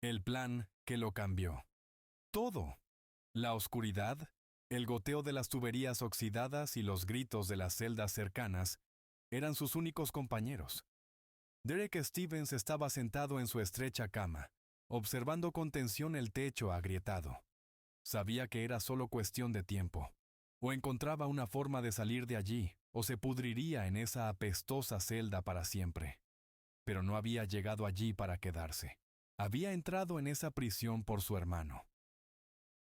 El plan que lo cambió. Todo. La oscuridad, el goteo de las tuberías oxidadas y los gritos de las celdas cercanas eran sus únicos compañeros. Derek Stevens estaba sentado en su estrecha cama, observando con tensión el techo agrietado. Sabía que era solo cuestión de tiempo. O encontraba una forma de salir de allí, o se pudriría en esa apestosa celda para siempre. Pero no había llegado allí para quedarse. Había entrado en esa prisión por su hermano.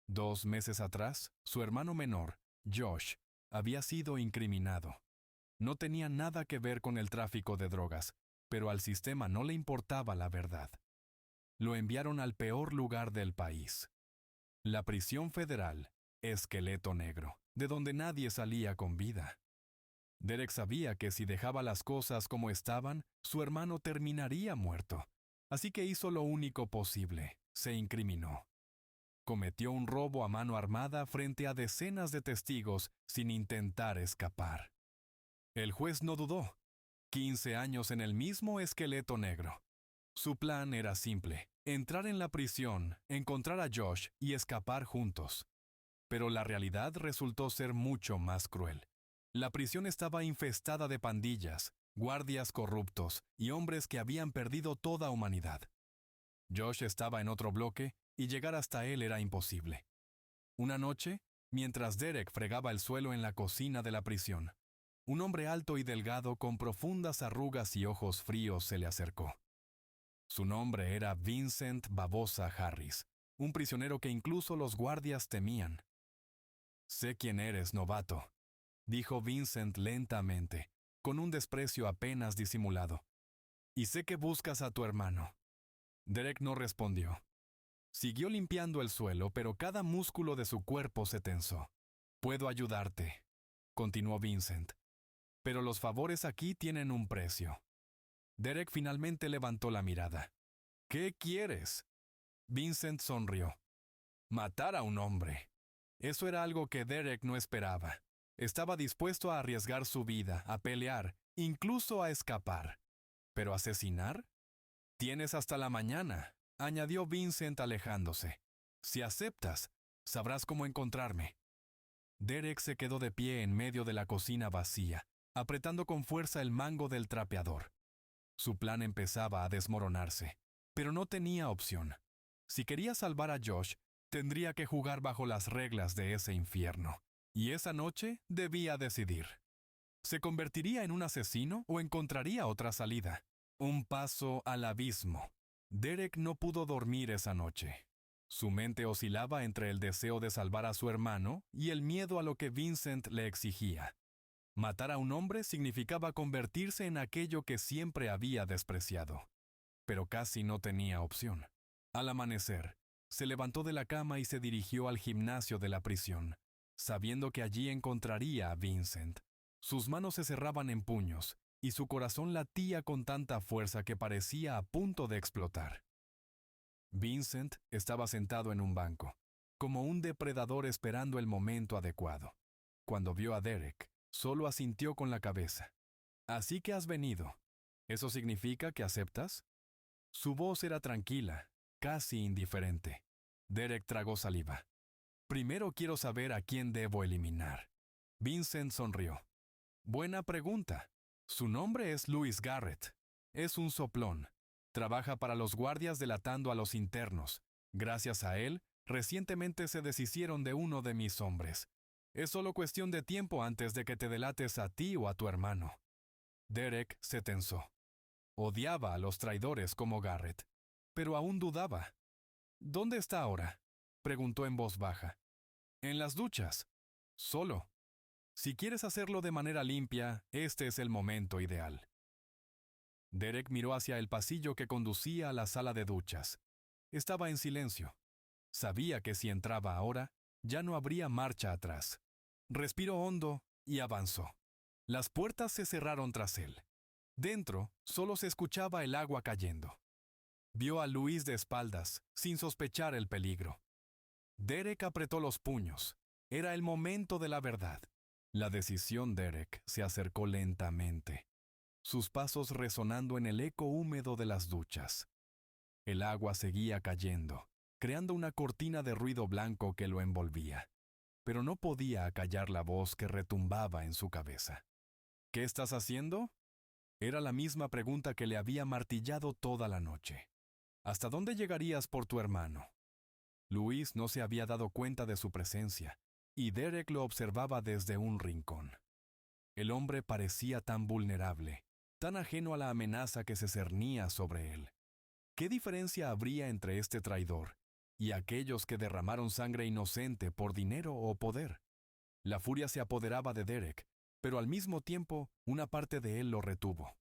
2 meses atrás, su hermano menor, Josh, había sido incriminado. No tenía nada que ver con el tráfico de drogas, pero al sistema no le importaba la verdad. Lo enviaron al peor lugar del país. La prisión federal, Esqueleto Negro, de donde nadie salía con vida. Derek sabía que si dejaba las cosas como estaban, su hermano terminaría muerto. Así que hizo lo único posible, se incriminó. Cometió un robo a mano armada frente a decenas de testigos sin intentar escapar. El juez no dudó. 15 años en el mismo Esqueleto Negro. Su plan era simple: entrar en la prisión, encontrar a Josh y escapar juntos. Pero la realidad resultó ser mucho más cruel. La prisión estaba infestada de pandillas, guardias corruptos y hombres que habían perdido toda humanidad. Josh estaba en otro bloque y llegar hasta él era imposible. Una noche, mientras Derek fregaba el suelo en la cocina de la prisión, un hombre alto y delgado con profundas arrugas y ojos fríos se le acercó. Su nombre era Vincent Barbosa Harris, un prisionero que incluso los guardias temían. «Sé quién eres, novato», dijo Vincent lentamente, con un desprecio apenas disimulado. «Y sé que buscas a tu hermano». Derek no respondió. Siguió limpiando el suelo, pero cada músculo de su cuerpo se tensó. «Puedo ayudarte», continuó Vincent, «pero los favores aquí tienen un precio». Derek finalmente levantó la mirada. «¿Qué quieres?». Vincent sonrió. «Matar a un hombre». Eso era algo que Derek no esperaba. Estaba dispuesto a arriesgar su vida, a pelear, incluso a escapar. ¿Pero asesinar? «Tienes hasta la mañana», añadió Vincent alejándose. «Si aceptas, sabrás cómo encontrarme». Derek se quedó de pie en medio de la cocina vacía, apretando con fuerza el mango del trapeador. Su plan empezaba a desmoronarse, pero no tenía opción. Si quería salvar a Josh, tendría que jugar bajo las reglas de ese infierno. Y esa noche debía decidir. ¿Se convertiría en un asesino o encontraría otra salida? Un paso al abismo. Derek no pudo dormir esa noche. Su mente oscilaba entre el deseo de salvar a su hermano y el miedo a lo que Vincent le exigía. Matar a un hombre significaba convertirse en aquello que siempre había despreciado. Pero casi no tenía opción. Al amanecer, se levantó de la cama y se dirigió al gimnasio de la prisión, sabiendo que allí encontraría a Vincent. Sus manos se cerraban en puños, y su corazón latía con tanta fuerza que parecía a punto de explotar. Vincent estaba sentado en un banco, como un depredador esperando el momento adecuado. Cuando vio a Derek, solo asintió con la cabeza. «Así que has venido. ¿Eso significa que aceptas?». Su voz era tranquila, casi indiferente. Derek tragó saliva. «Primero quiero saber a quién debo eliminar». Vincent sonrió. «Buena pregunta. Su nombre es Louis Garrett. Es un soplón. Trabaja para los guardias delatando a los internos. Gracias a él, recientemente se deshicieron de uno de mis hombres. Es solo cuestión de tiempo antes de que te delates a ti o a tu hermano». Derek se tensó. Odiaba a los traidores como Garrett, pero aún dudaba. «¿Dónde está ahora?», preguntó en voz baja. «En las duchas. Solo. Si quieres hacerlo de manera limpia, este es el momento ideal». Derek miró hacia el pasillo que conducía a la sala de duchas. Estaba en silencio. Sabía que si entraba ahora, ya no habría marcha atrás. Respiró hondo y avanzó. Las puertas se cerraron tras él. Dentro, solo se escuchaba el agua cayendo. Vio a Luis de espaldas, sin sospechar el peligro. Derek apretó los puños. Era el momento de la verdad. La decisión Derek se acercó lentamente, sus pasos resonando en el eco húmedo de las duchas. El agua seguía cayendo, creando una cortina de ruido blanco que lo envolvía, pero no podía acallar la voz que retumbaba en su cabeza. ¿Qué estás haciendo? Era la misma pregunta que le había martillado toda la noche. ¿Hasta dónde llegarías por tu hermano? Luis no se había dado cuenta de su presencia, y Derek lo observaba desde un rincón. El hombre parecía tan vulnerable, tan ajeno a la amenaza que se cernía sobre él. ¿Qué diferencia habría entre este traidor y aquellos que derramaron sangre inocente por dinero o poder? La furia se apoderaba de Derek, pero al mismo tiempo una parte de él lo retuvo.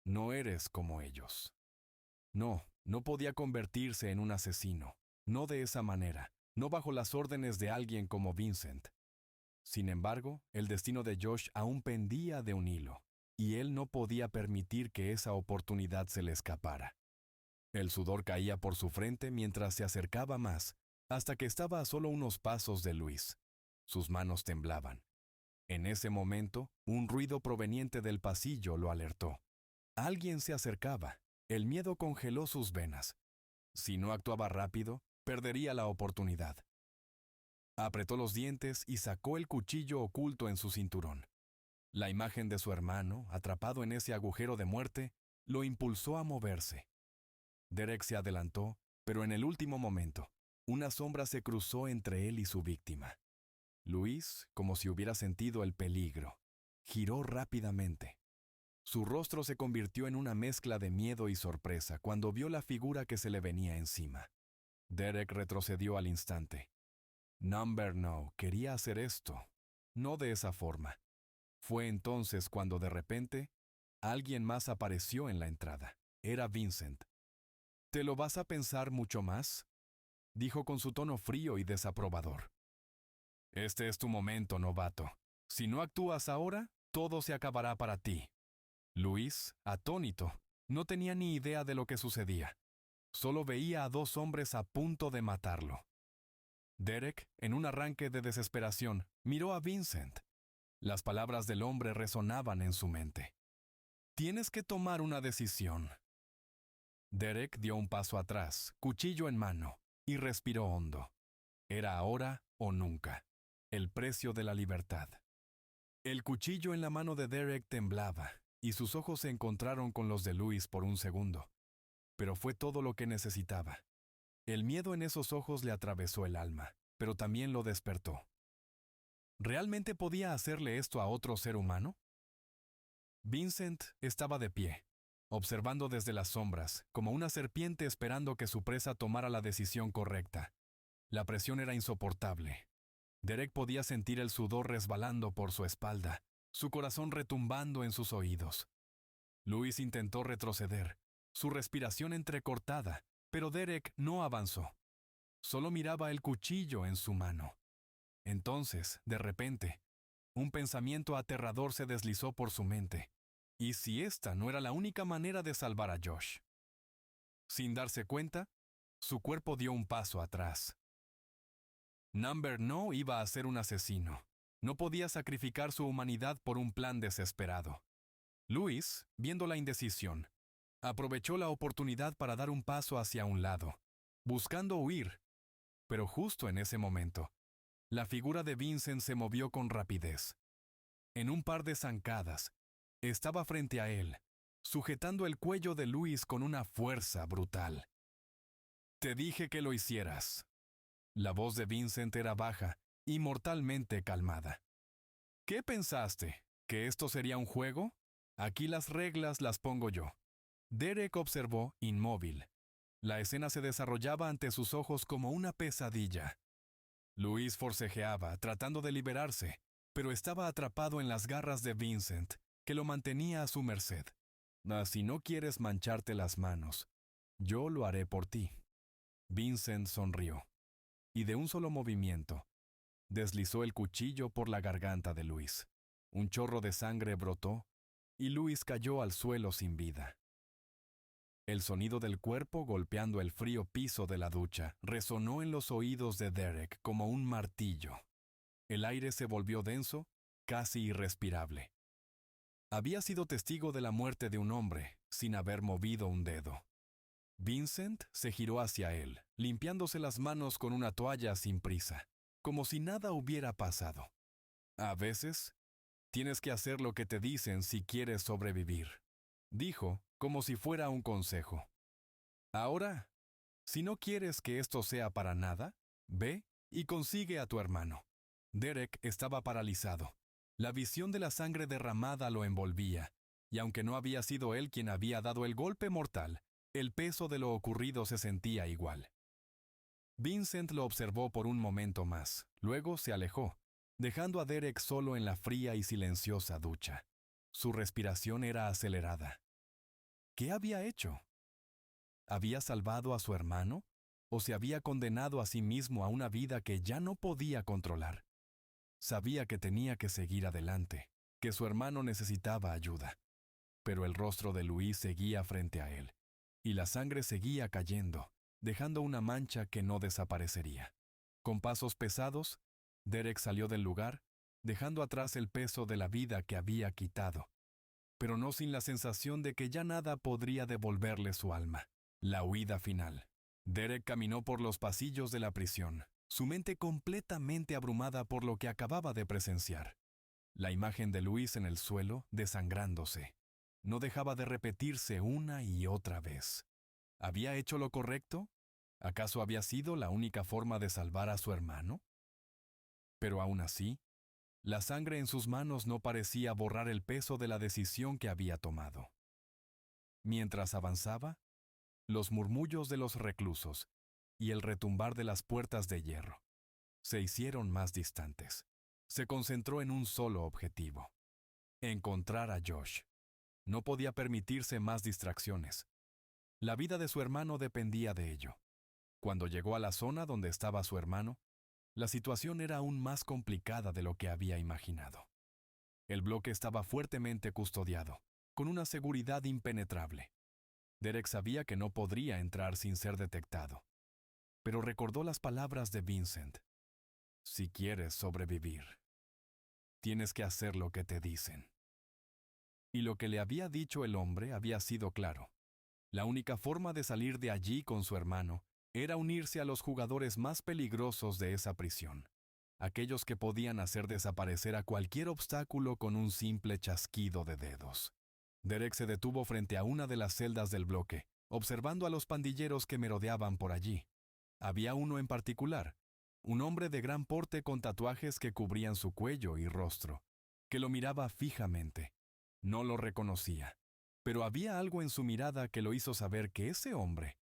No eres como ellos. No, no podía convertirse en un asesino. No de esa manera, no bajo las órdenes de alguien como Vincent. Sin embargo, el destino de Josh aún pendía de un hilo, y él no podía permitir que esa oportunidad se le escapara. El sudor caía por su frente mientras se acercaba más, hasta que estaba a solo unos pasos de Luis. Sus manos temblaban. En ese momento, un ruido proveniente del pasillo lo alertó. Alguien se acercaba. El miedo congeló sus venas. Si no actuaba rápido, perdería la oportunidad. Apretó los dientes y sacó el cuchillo oculto en su cinturón. La imagen de su hermano, atrapado en ese agujero de muerte, lo impulsó a moverse. Derek se adelantó, pero en el último momento, una sombra se cruzó entre él y su víctima. Luis, como si hubiera sentido el peligro, giró rápidamente. Su rostro se convirtió en una mezcla de miedo y sorpresa cuando vio la figura que se le venía encima. Derek retrocedió al instante. Number No quería hacer esto, no de esa forma. Fue entonces cuando de repente, alguien más apareció en la entrada. Era Vincent. ¿Te lo vas a pensar mucho más?, dijo con su tono frío y desaprobador. Este es tu momento, novato. Si no actúas ahora, todo se acabará para ti. Luis, atónito, no tenía ni idea de lo que sucedía. Solo veía a dos hombres a punto de matarlo. Derek, en un arranque de desesperación, miró a Vincent. Las palabras del hombre resonaban en su mente. Tienes que tomar una decisión. Derek dio un paso atrás, cuchillo en mano, y respiró hondo. Era ahora o nunca. El precio de la libertad. El cuchillo en la mano de Derek temblaba, y sus ojos se encontraron con los de Luis por un segundo. Pero fue todo lo que necesitaba. El miedo en esos ojos le atravesó el alma, pero también lo despertó. ¿Realmente podía hacerle esto a otro ser humano? Vincent estaba de pie, observando desde las sombras, como una serpiente esperando que su presa tomara la decisión correcta. La presión era insoportable. Derek podía sentir el sudor resbalando por su espalda, su corazón retumbando en sus oídos. Luis intentó retroceder, su respiración entrecortada, pero Derek no avanzó. Solo miraba el cuchillo en su mano. Entonces, de repente, un pensamiento aterrador se deslizó por su mente. ¿Y si esta no era la única manera de salvar a Josh? Sin darse cuenta, su cuerpo dio un paso atrás. Number No iba a ser un asesino. No podía sacrificar su humanidad por un plan desesperado. Luis, viendo la indecisión, aprovechó la oportunidad para dar un paso hacia un lado, buscando huir. Pero justo en ese momento, la figura de Vincent se movió con rapidez. En un par de zancadas, estaba frente a él, sujetando el cuello de Luis con una fuerza brutal. Te dije que lo hicieras. La voz de Vincent era baja y mortalmente calmada. ¿Qué pensaste? ¿Que esto sería un juego? Aquí las reglas las pongo yo. Derek observó, inmóvil. La escena se desarrollaba ante sus ojos como una pesadilla. Luis forcejeaba, tratando de liberarse, pero estaba atrapado en las garras de Vincent, que lo mantenía a su merced. Si no quieres mancharte las manos, yo lo haré por ti. Vincent sonrió, y de un solo movimiento, deslizó el cuchillo por la garganta de Luis. Un chorro de sangre brotó, y Luis cayó al suelo sin vida. El sonido del cuerpo golpeando el frío piso de la ducha resonó en los oídos de Derek como un martillo. El aire se volvió denso, casi irrespirable. Había sido testigo de la muerte de un hombre, sin haber movido un dedo. Vincent se giró hacia él, limpiándose las manos con una toalla sin prisa, como si nada hubiera pasado. A veces, tienes que hacer lo que te dicen si quieres sobrevivir, dijo, como si fuera un consejo. Ahora, si no quieres que esto sea para nada, ve y consigue a tu hermano. Derek estaba paralizado. La visión de la sangre derramada lo envolvía, y aunque no había sido él quien había dado el golpe mortal, el peso de lo ocurrido se sentía igual. Vincent lo observó por un momento más, luego se alejó, dejando a Derek solo en la fría y silenciosa ducha. Su respiración era acelerada. ¿Qué había hecho? ¿Había salvado a su hermano? ¿O se había condenado a sí mismo a una vida que ya no podía controlar? Sabía que tenía que seguir adelante, que su hermano necesitaba ayuda. Pero el rostro de Luis seguía frente a él, y la sangre seguía cayendo, dejando una mancha que no desaparecería. Con pasos pesados, Derek salió del lugar, dejando atrás el peso de la vida que había quitado, pero no sin la sensación de que ya nada podría devolverle su alma. La huida final. Derek caminó por los pasillos de la prisión, su mente completamente abrumada por lo que acababa de presenciar. La imagen de Luis en el suelo, desangrándose, no dejaba de repetirse una y otra vez. ¿Había hecho lo correcto? ¿Acaso había sido la única forma de salvar a su hermano? Pero aún así, la sangre en sus manos no parecía borrar el peso de la decisión que había tomado. Mientras avanzaba, los murmullos de los reclusos y el retumbar de las puertas de hierro se hicieron más distantes. Se concentró en un solo objetivo: encontrar a Josh. No podía permitirse más distracciones. La vida de su hermano dependía de ello. Cuando llegó a la zona donde estaba su hermano, la situación era aún más complicada de lo que había imaginado. El bloque estaba fuertemente custodiado, con una seguridad impenetrable. Derek sabía que no podría entrar sin ser detectado, pero recordó las palabras de Vincent. Si quieres sobrevivir, tienes que hacer lo que te dicen. Y lo que le había dicho el hombre había sido claro. La única forma de salir de allí con su hermano era unirse a los jugadores más peligrosos de esa prisión, aquellos que podían hacer desaparecer a cualquier obstáculo con un simple chasquido de dedos. Derek se detuvo frente a una de las celdas del bloque, observando a los pandilleros que merodeaban por allí. Había uno en particular, un hombre de gran porte con tatuajes que cubrían su cuello y rostro, que lo miraba fijamente. No lo reconocía, pero había algo en su mirada que lo hizo saber que ese hombre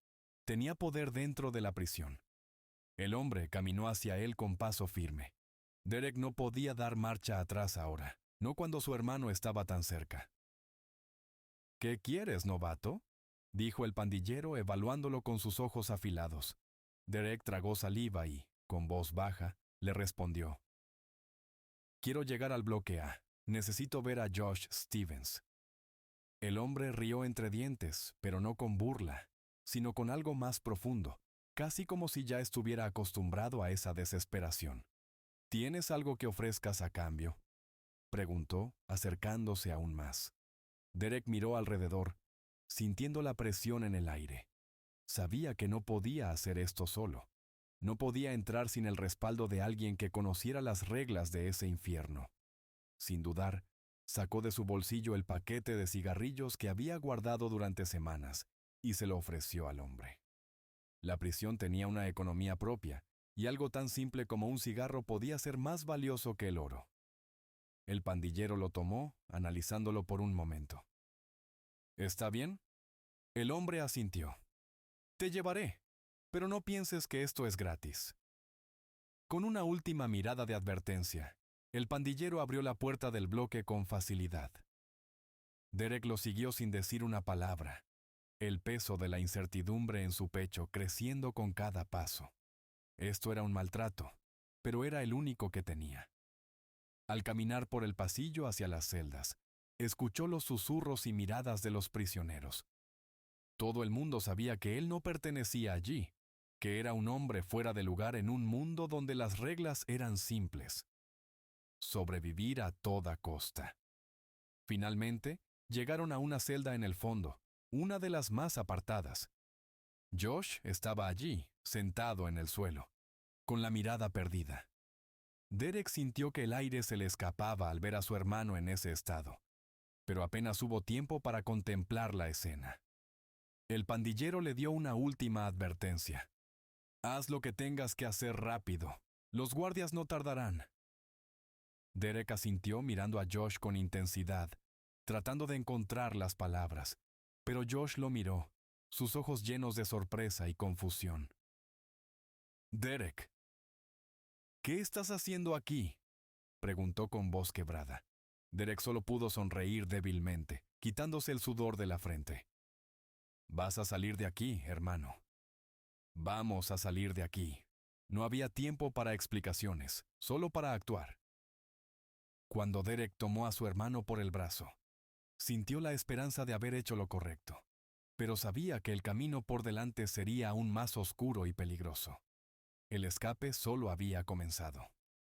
tenía poder dentro de la prisión. El hombre caminó hacia él con paso firme. Derek no podía dar marcha atrás ahora, no cuando su hermano estaba tan cerca. ¿Qué quieres, novato?, dijo el pandillero evaluándolo con sus ojos afilados. Derek tragó saliva y, con voz baja, le respondió: Quiero llegar al bloque A. Necesito ver a Josh Stevens. El hombre rió entre dientes, pero no con burla, sino con algo más profundo, casi como si ya estuviera acostumbrado a esa desesperación. ¿Tienes algo que ofrezcas a cambio?, preguntó, acercándose aún más. Derek miró alrededor, sintiendo la presión en el aire. Sabía que no podía hacer esto solo. No podía entrar sin el respaldo de alguien que conociera las reglas de ese infierno. Sin dudar, sacó de su bolsillo el paquete de cigarrillos que había guardado durante semanas y se lo ofreció al hombre. La prisión tenía una economía propia, y algo tan simple como un cigarro podía ser más valioso que el oro. El pandillero lo tomó, analizándolo por un momento. ¿Está bien? El hombre asintió. Te llevaré, pero no pienses que esto es gratis. Con una última mirada de advertencia, el pandillero abrió la puerta del bloque con facilidad. Derek lo siguió sin decir una palabra, el peso de la incertidumbre en su pecho creciendo con cada paso. Esto era un maltrato, pero era el único que tenía. Al caminar por el pasillo hacia las celdas, escuchó los susurros y miradas de los prisioneros. Todo el mundo sabía que él no pertenecía allí, que era un hombre fuera de lugar en un mundo donde las reglas eran simples. Sobrevivir a toda costa. Finalmente, llegaron a una celda en el fondo, una de las más apartadas. Josh estaba allí, sentado en el suelo, con la mirada perdida. Derek sintió que el aire se le escapaba al ver a su hermano en ese estado, pero apenas hubo tiempo para contemplar la escena. El pandillero le dio una última advertencia. Haz lo que tengas que hacer rápido. Los guardias no tardarán. Derek asintió mirando a Josh con intensidad, tratando de encontrar las palabras, pero Josh lo miró, sus ojos llenos de sorpresa y confusión. Derek, ¿qué estás haciendo aquí?, preguntó con voz quebrada. Derek solo pudo sonreír débilmente, quitándose el sudor de la frente. Vas a salir de aquí, hermano. Vamos a salir de aquí. No había tiempo para explicaciones, solo para actuar. Cuando Derek tomó a su hermano por el brazo, sintió la esperanza de haber hecho lo correcto, pero sabía que el camino por delante sería aún más oscuro y peligroso. El escape solo había comenzado.